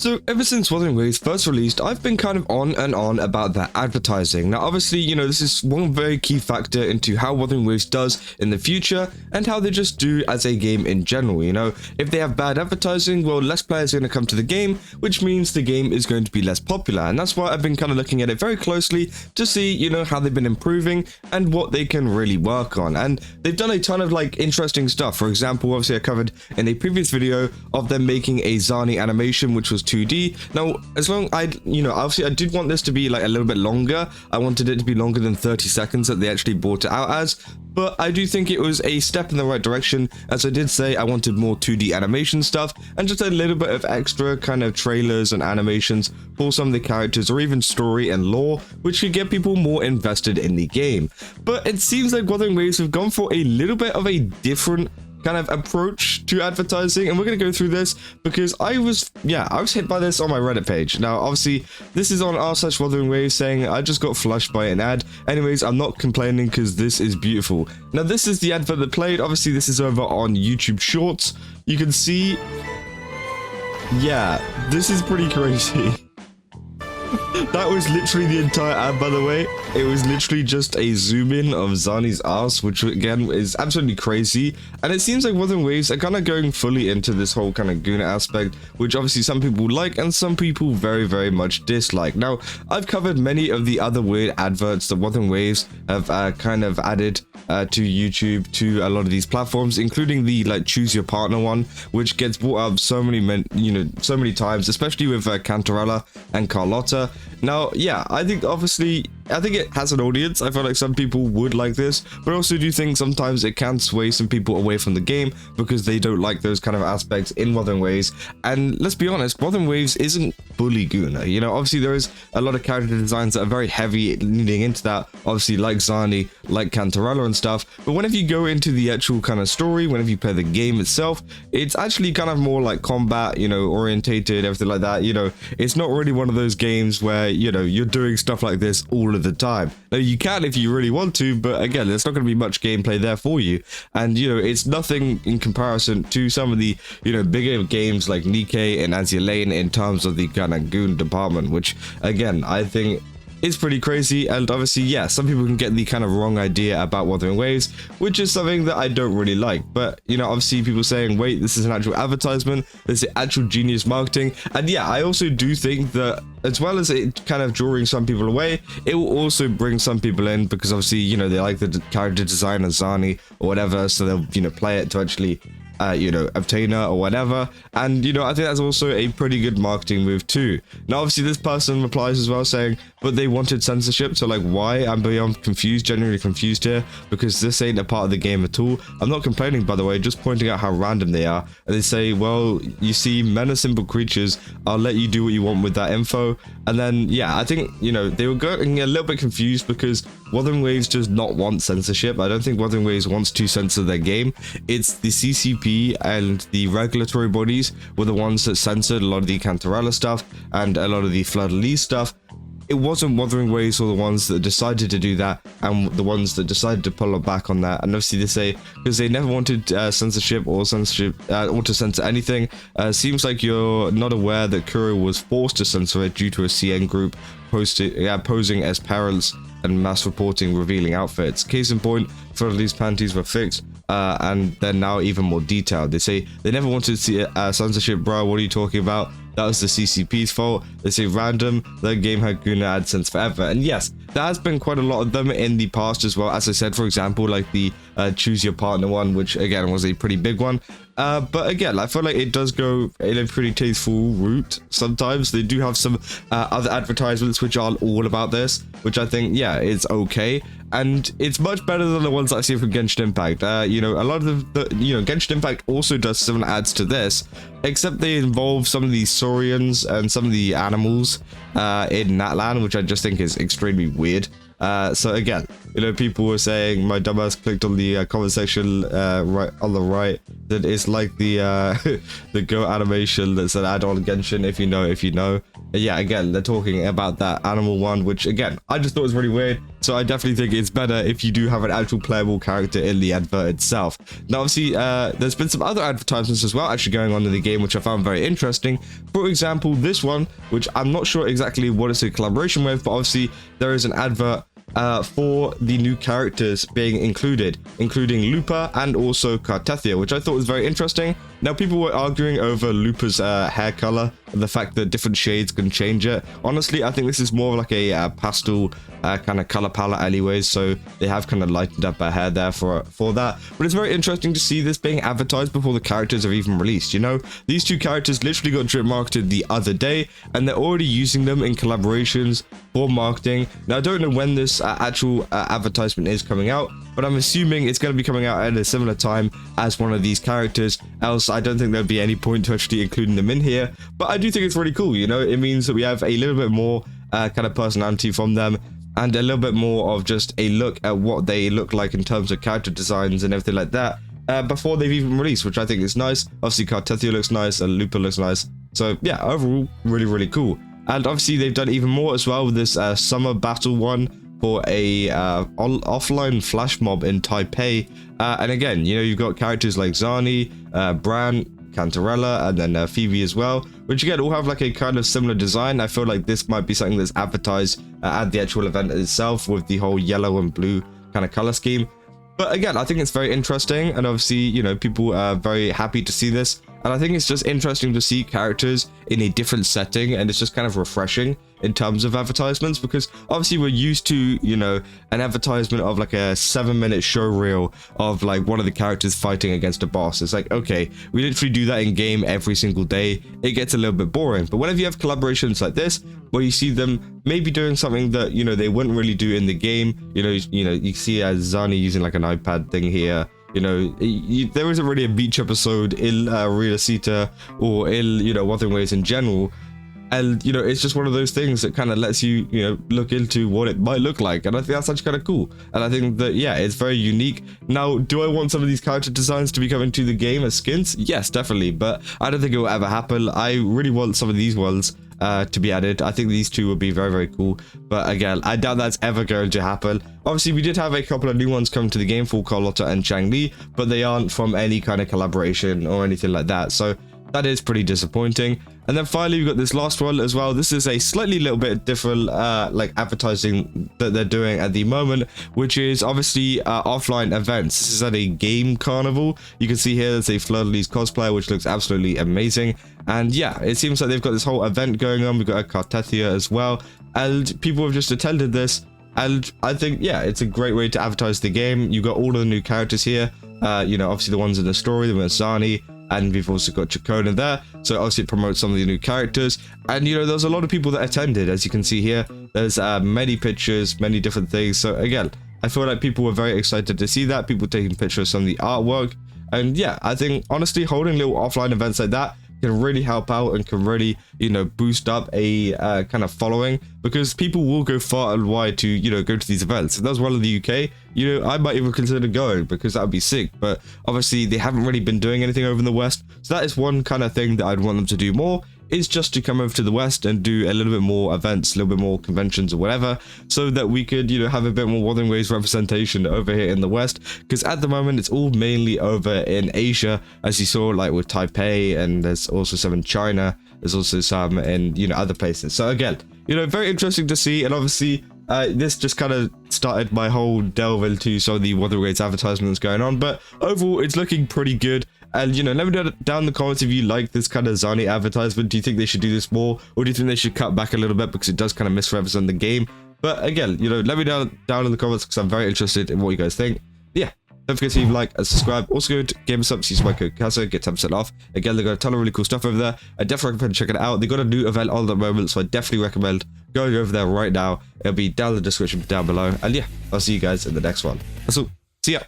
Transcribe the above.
So ever since Wuthering Waves first released, I've been kind of on and on about their advertising. Now obviously, this is one very key factor into how Wuthering Waves does in the future and how they just do as a game in general. If they have bad advertising, well, less players are going to come to the game, which means the game is going to be less popular. And that's why I've been kind of looking at it very closely to see, how they've been improving and what they can really work on. And they've done a ton of interesting stuff. For example, obviously I covered in a previous video of them making a Zani animation, which was 2D. Now, as long obviously I did want this to be a little bit longer. I wanted it to be longer than 30 seconds that they actually brought it out as. But I do think it was a step in the right direction, as I did say I wanted more 2D animation stuff and just a little bit of extra kind of trailers and animations for some of the characters, or even story and lore, which could get people more invested in the game. But it seems like Wuthering Waves have gone for a little bit of a different kind of approach to advertising, and we're going to go through this because I was hit by this on my Reddit page. Now obviously this is on r/Wuthering Waves saying I just got flushed by an ad. Anyways, I'm not complaining because this is beautiful. Now this is the advert that played. Obviously this is over on YouTube Shorts. You can see, this is pretty crazy. That was literally the entire ad, by the way. It was literally just a zoom in of Zani's ass, which again is absolutely crazy. And it seems like Wuthering Waves are kind of going fully into this whole kind of Guna aspect, which obviously some people like and some people very, very much dislike. Now, I've covered many of the other weird adverts that Wuthering Waves have kind of added to YouTube, to a lot of these platforms, including the choose your partner one, which gets brought up so many times, especially with Cantarella and Carlotta. Now, I think it has an audience. I feel like some people would like this, but I also do think sometimes it can sway some people away from the game because they don't like those kind of aspects in Wuthering Waves. And let's be honest, Wuthering Waves isn't fully Guna. Obviously there is a lot of character designs that are very heavy leading into that, obviously like Zani, like Cantarella and stuff. But whenever you go into the actual kind of story, whenever you play the game itself, it's actually kind of more like combat, orientated, everything like that. It's not really one of those games where, you're doing stuff like this all of the time. Now, you can if you really want to, but again, there's not going to be much gameplay there for you. And, it's nothing in comparison to some of the, bigger games like Nikkei and Azure Lane in terms of the kind of goon department, which, again, I think it's pretty crazy. And obviously, some people can get the kind of wrong idea about Wuthering Waves, which is something that I don't really like. But, obviously people saying, wait, this is an actual advertisement, this is actual genius marketing. And I also do think that as well as it kind of drawing some people away, it will also bring some people in because obviously, they like the character design of Zani or whatever, so they'll, play it to actually obtain her or whatever. And I think that's also a pretty good marketing move too. Now obviously this person replies as well saying, but they wanted censorship, so why? I'm beyond confused, genuinely confused here, because this ain't a part of the game at all. I'm not complaining, by the way, just pointing out how random they are. And they say, well, you see, men are simple creatures, I'll let you do what you want with that info. And then I think they were getting a little bit confused because Wuthering Waves does not want censorship. I don't think Wuthering Waves wants to censor their game. It's the CCP and the regulatory bodies were the ones that censored a lot of the Cantarella stuff and a lot of the Fleur-de-Lis stuff. It wasn't Wuthering Waves or the ones that decided to do that and the ones that decided to pull back on that. And obviously they say because they never wanted censorship or to censor anything. Seems like you're not aware that Kuro was forced to censor it due to a CN group posing as parents and mass reporting revealing outfits. Case in point, Fleur-de-Lis panties were fixed and they're now even more detailed. They say they never wanted to see censorship, bro. What are you talking about? That was the CCP's fault. They say random, the game had Guna AdSense forever. And yes, there has been quite a lot of them in the past as well. As I said, for example, like the choose your partner one, which again was a pretty big one. But again, I feel like it does go in a pretty tasteful route. Sometimes they do have some other advertisements which are all about this, which I think, it's okay. And it's much better than the ones I see from Genshin Impact. A lot of the Genshin Impact also does similar ads to this, except they involve some of the saurians and some of the animals in Natlan, which I just think is extremely weird. So again, you know, people were saying, my dumbass clicked on the comment section right on the right, that it's like the the Go animation that said add on Genshin, if you know, if you know. And yeah, again, they're talking about that animal one, which again, I just thought was really weird. So I definitely think it's better if you do have an actual playable character in the advert itself. Now, obviously, there's been some other advertisements as well actually going on in the game, which I found very interesting. For example, this one, which I'm not sure exactly what it's a collaboration with, but obviously there is an advert for the new characters being included, including Lupa and also Cartethyia, which I thought was very interesting. Now, people were arguing over Lupa's hair color and the fact that different shades can change it. Honestly, I think this is more like a pastel kind of color palette anyways, so they have kind of lightened up her hair there for that. But it's very interesting to see this being advertised before the characters are even released. You know, these two characters literally got drip marketed the other day, and they're already using them in collaborations for marketing. Now, I don't know when this actual advertisement is coming out, but I'm assuming it's going to be coming out at a similar time as one of these characters, else I don't think there'd be any point to actually including them in here. But I do think it's really cool, you know, it means that we have a little bit more kind of personality from them, and a little bit more of just a look at what they look like in terms of character designs and everything like that before they've even released, which I think is nice. Obviously, Cartethyia looks nice and Lupa looks nice. So yeah, overall, really, really cool. And obviously, they've done even more as well with this summer battle one for a offline flash mob in Taipei. And again, you know, you've got characters like Zani, Bran, Cantarella, and then Phoebe as well, which again all have like a kind of similar design. I feel like this might be something that's advertised at the actual event itself with the whole yellow and blue kind of color scheme. But again, I think it's very interesting, and obviously, you know, people are very happy to see this. And I think it's just interesting to see characters in a different setting, and it's just kind of refreshing in terms of advertisements, because obviously we're used to, you know, an advertisement of like a 7-minute show reel of like one of the characters fighting against a boss. It's like, okay, we literally do that in game every single day. It gets a little bit boring. But whenever you have collaborations like this, where you see them maybe doing something that, you know, they wouldn't really do in the game, you see Zani using like an iPad thing here. You know, there isn't really a beach episode in rinascita or in, you know, Wuthering Waves in general. And, you know, it's just one of those things that kind of lets you, you know, look into what it might look like. And I think that's actually kind of cool. And I think that, yeah, it's very unique. Now, do I want some of these character designs to be coming to the game as skins? Yes, definitely. But I don't think it will ever happen. I really want some of these ones to be added. I think these two would be very, very cool. But again, I doubt that's ever going to happen. Obviously, we did have a couple of new ones come to the game for Carlotta and Changli, but they aren't from any kind of collaboration or anything like that. So that is pretty disappointing. And then finally, we've got this last one as well. This is a slightly little bit different like advertising that they're doing at the moment, which is obviously offline events. This is at a game carnival. You can see here there's a Fleur de Lis cosplayer, which looks absolutely amazing. And yeah, it seems like they've got this whole event going on. We've got a cartethyia as well, and people have just attended this. And I think, yeah, it's a great way to advertise the game. You've got all of the new characters here. You know, obviously the ones in the story, the Zani, and we've also got Chakona there, so obviously it promotes some of the new characters. And you know, there's a lot of people that attended, as you can see here. There's many pictures, many different things. So again, I feel like people were very excited to see that, people taking pictures of some of the artwork. And yeah, I think honestly holding little offline events like that can really help out and can really, you know, boost up a kind of following, because people will go far and wide to, you know, go to these events. If that was one in the UK, you know, I might even consider going, because that would be sick. But obviously they haven't really been doing anything over in the West, so that is one kind of thing that I'd want them to do more, is just to come over to the West and do a little bit more events, a little bit more conventions or whatever, so that we could, you know, have a bit more Wuthering Waves representation over here in the West. Because at the moment it's all mainly over in Asia, as you saw, like with Taipei, and there's also some in China, there's also some in, you know, other places. So again, you know, very interesting to see. And obviously this just kind of started my whole delve into some of the Wuthering Waves advertisements going on, but overall it's looking pretty good. And, you know, let me know down in the comments if you like this kind of Zani advertisement. Do you think they should do this more, or do you think they should cut back a little bit, because it does kind of misrepresent the game? But again, you know, let me know down in the comments, because I'm very interested in what you guys think. Yeah, don't forget to leave a like and subscribe. Also go to GameSups, use my code CASA, get 10% off. Again, they've got a ton of really cool stuff over there. I definitely recommend checking it out. They got a new event on at the moment, so I definitely recommend going over there right now. It'll be down in the description down below. And yeah, I'll see you guys in the next one. That's all. See ya.